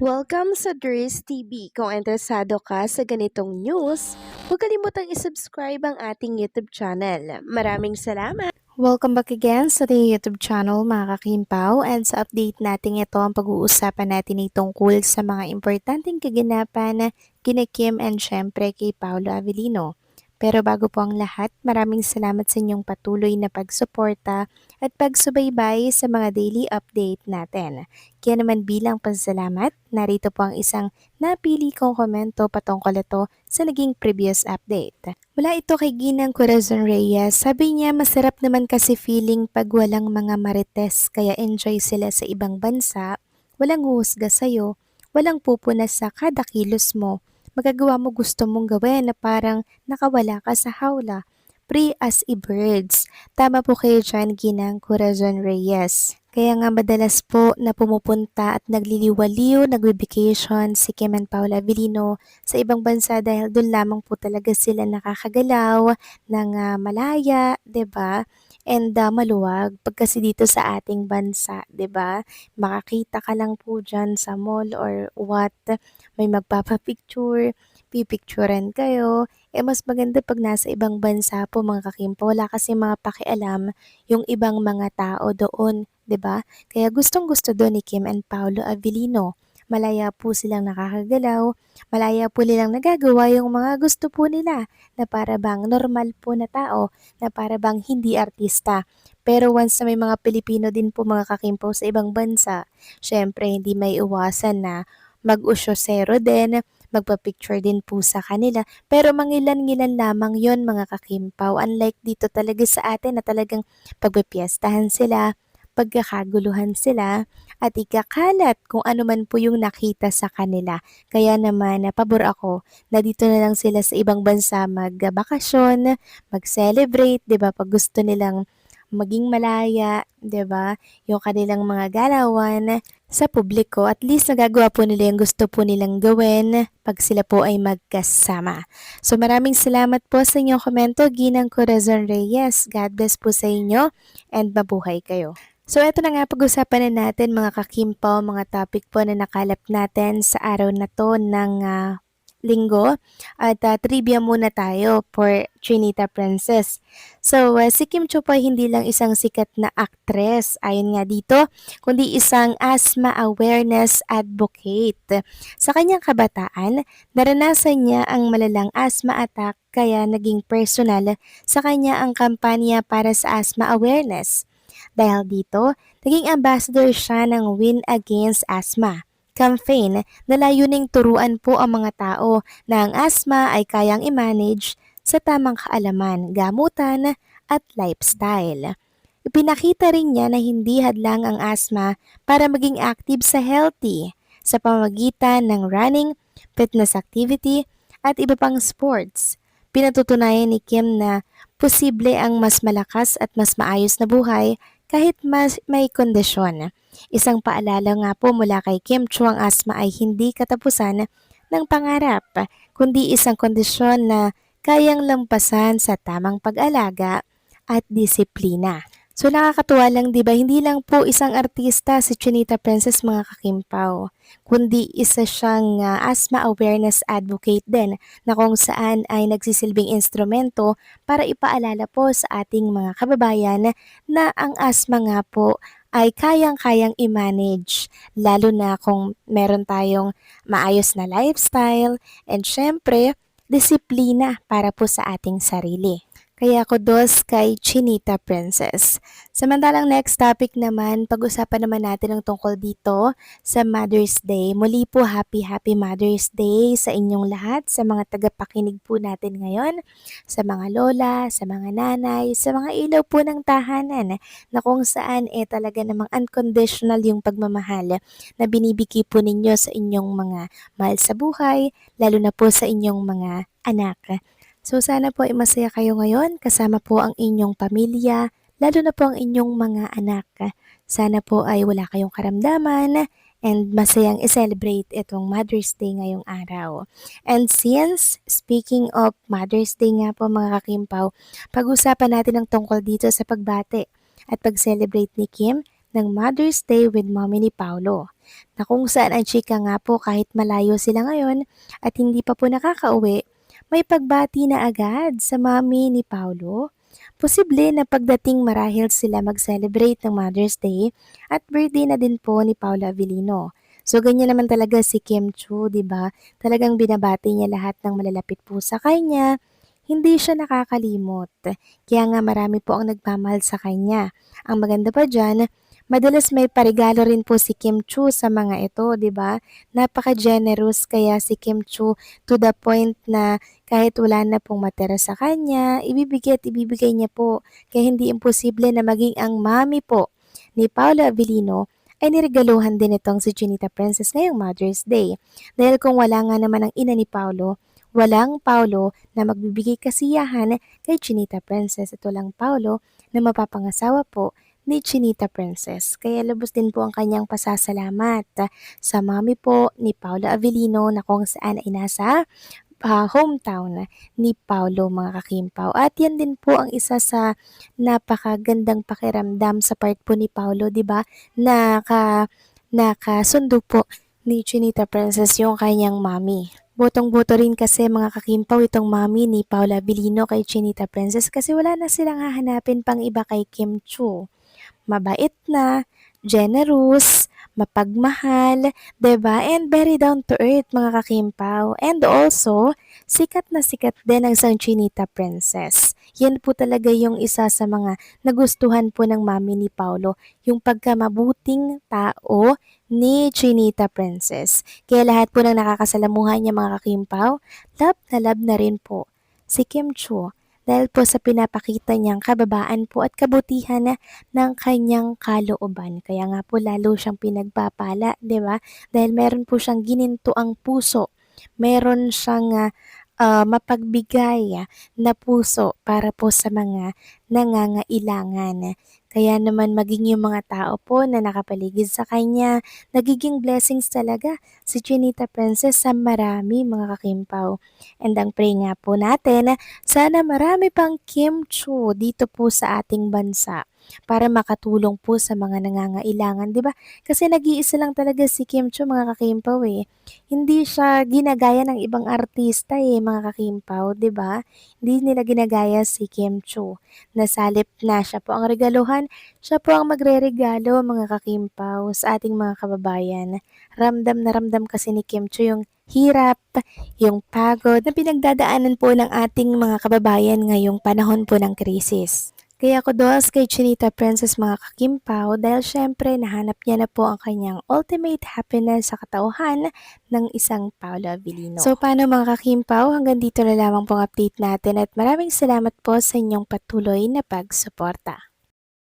Welcome sa Dries TV. Kung interesado ka sa ganitong news, huwag kalimutang isubscribe ang ating YouTube channel. Maraming salamat! Welcome back again sa ating YouTube channel mga kakimpaw, and sa update natin ito ang pag-uusapan natin ay tungkol sa mga importanteng kaganapan kina Kim and syempre kay Paolo Avellino. Pero bago po ang lahat, maraming salamat sa inyong patuloy na pagsuporta at pagsubaybay sa mga daily update natin. Kaya naman bilang pasalamat, narito po ang isang napili kong komento patungkol ito sa naging previous update. Mula ito kay Ginang Corazon Reyes, sabi niya masarap naman kasi feeling pag walang mga marites kaya enjoy sila sa ibang bansa, walang huhusga sa'yo, walang pupunas sa kada kilos mo, magagawa mo gusto mong gawin na parang nakawala ka sa hawla, free as a birds. Tama po kayo dyan, Ginang Corazon Reyes. Kaya nga madalas po na pumupunta at nagliliwaliw, nagbe-vacation si Kim and Paula Avellino sa ibang bansa dahil doon lamang po talaga sila nakakagalaw ng malaya, 'di ba? And maluwag pag kasi dito sa ating bansa, 'di ba? Makakita ka lang po diyan sa mall or what, may magpapapicture, pipicturean kayo. Mas maganda pag nasa ibang bansa po mga kakimpo, wala kasi mga pakialam yung ibang mga tao doon, 'di ba? Kaya gustong-gusto doon ni Kim and Paolo Avellino. Malaya po silang nakakagalaw, malaya po nilang nagagawa yung mga gusto po nila na para bang normal po na tao, na para bang hindi artista. Pero once na may mga Pilipino din po mga kakimpo sa ibang bansa, syempre hindi may iwasan na mag-usyosero din, magpa-picture din po sa kanila. Pero mangilan-ngilan lamang yon mga kakimpaw. Unlike dito talaga sa atin na talagang pagpipiestahan sila, pagkakaguluhan sila, at ikakalat kung ano man po yung nakita sa kanila. Kaya naman, pabor ako na dito na lang sila sa ibang bansa magbakasyon, mag-celebrate, 'di ba? Pag gusto nilang maging malaya, 'di ba? Yung kanilang mga galawan sa publiko, at least nagagawa po nila yung gusto po nilang gawin pag sila po ay magkasama. So maraming salamat po sa inyong komento, Ginang Corazon Reyes. God bless po sa inyo and mabuhay kayo. So eto na nga, pag-usapan na natin mga kakimpaw, mga topic po na nakalap natin sa araw na to ng linggo. At trivia muna tayo for Trinita Princess. So si Kim Cho po ay hindi lang isang sikat na actress, ayon nga dito, kundi isang asthma awareness advocate. Sa kanyang kabataan, naranasan niya ang malalang asthma attack kaya naging personal sa kanya ang kampanya para sa asthma awareness. Dahil dito, naging ambassador siya ng Win Against Asthma campaign na layuning turuan po ang mga tao na ang asthma ay kayang i-manage sa tamang kaalaman, gamutan at lifestyle. Ipinakita rin niya na hindi hadlang ang asthma para maging active sa healthy sa pamamagitan ng running, fitness activity at iba pang sports. Pinatutunayan ni Kim na posible ang mas malakas at mas maayos na buhay kahit mas may kondisyon. Isang paalala nga po mula kay Kim Cho, ang asthma ay hindi katapusan ng pangarap, kundi isang kondisyon na kayang lampasan sa tamang pag-alaga at disiplina. So nakakatuwa lang 'di ba, hindi lang po isang artista si Chinita Princess mga kakimpaw, kundi isa siyang asthma awareness advocate din na kung saan ay nagsisilbing instrumento para ipaalala po sa ating mga kababayan na ang asthma nga po ay kayang-kayang i-manage, lalo na kung meron tayong maayos na lifestyle and syempre disiplina para po sa ating sarili. Kaya kudos kay Chinita Princess. Samantalang next topic naman, pag-usapan naman natin ang tungkol dito sa Mother's Day. Muli po, happy Mother's Day sa inyong lahat, sa mga tagapakinig po natin ngayon, sa mga lola, sa mga nanay, sa mga ilaw po ng tahanan na kung saan talaga namang unconditional yung pagmamahal na binibigay po ninyo sa inyong mga mahal sa buhay, lalo na po sa inyong mga anak. So sana po ay masaya kayo ngayon kasama po ang inyong pamilya, lalo na po ang inyong mga anak. Sana po ay wala kayong karamdaman and masayang i-celebrate itong Mother's Day ngayong araw. And since speaking of Mother's Day nga po mga kakimpaw, pag-usapan natin ang tungkol dito sa pagbate at pag-celebrate ni Kim ng Mother's Day with Mommy ni Paolo, na kung saan ang chika nga po kahit malayo sila ngayon at hindi pa po nakakauwi, may pagbati na agad sa Mommy ni Paolo. Posible na pagdating marahil sila mag-celebrate ng Mother's Day at birthday na din po ni Paolo Avellino. So ganyan naman talaga si Kim Chu, 'di ba? Talagang binabati niya lahat ng malalapit po sa kanya. Hindi siya nakakalimot. Kaya nga marami po ang nagmamahal sa kanya. Ang maganda pa diyan, madalas may paregalo rin po si Kim Chu sa mga ito, 'di ba? Napaka-generous kaya si Kim Chu to the point na kahit wala na pong matira sa kanya, ibibigay at ibibigay niya po. Kaya hindi imposible na maging ang mami po ni Paolo Avellino ay niregaluhan din itong si Chinita Princess ngayong Mother's Day. Dahil kung wala nga naman ang ina ni Paolo, walang Paolo na magbibigay kasiyahan kay Chinita Princess. Ito lang Paolo na mapapangasawa po ni Chinita Princess. Kaya lubos din po ang kanyang pasasalamat sa mami po ni Paolo Avellino na kung saan ay nasa hometown ni Paolo mga kakimpaw. At yan din po ang isa sa napakagandang pakiramdam sa part po ni Paolo, 'di ba? Nakasundo po ni Chinita Princess yung kanyang mami. Botong-boto rin kasi mga kakimpaw itong mami ni Paula Avellino kay Chinita Princess kasi wala na silang hahanapin pang iba kay Kim Chu. Mabait na, generous, mapagmahal, 'di ba? And very down to earth mga kakimpaw. And also, sikat na sikat din ang isang Chinita Princess. Yan po talaga yung isa sa mga nagustuhan po ng mami ni Paulo, yung pagkamabuting tao ni Chinita Princess. Kaya lahat po ng nakakasalamuhan niya mga kakimpaw, love na rin po si Kim Chu dahil po sa pinapakita niyang kababaan po at kabutihan ng kanyang kalooban. Kaya nga po lalo siyang pinagpapala, 'di ba? Dahil meron po siyang gininto ang puso. Meron siyang mapagbigay na puso para po sa mga nangangailangan. Kaya naman maging yung mga tao po na nakapaligid sa kanya, nagiging blessings talaga si Chinita Princess sa marami mga kakimpaw. And ang pray nga po natin, sana marami pang Kim Chu dito po sa ating bansa para makatulong po sa mga nangangailangan, 'di ba? Kasi nag-iisa lang talaga si Kim Chu mga kakimpaw eh. Hindi siya ginagaya ng ibang artista eh, mga kakimpaw, 'di ba? Hindi nila ginagaya si Kim Chu. Nasalip na siya po ang regaluhan, siya po ang magreregalo mga kakimpaw sa ating mga kababayan. Ramdam na ramdam kasi ni Kim Chu yung hirap, yung pagod na pinagdadaanan po ng ating mga kababayan ngayong panahon po ng krisis. Kaya kudos kay Chinita Princess mga kakimpaw dahil syempre nahanap niya na po ang kanyang ultimate happiness sa katauhan ng isang Paolo Avellino. So paano mga kakimpaw, hanggang dito na lamang pong update natin at maraming salamat po sa inyong patuloy na pagsuporta.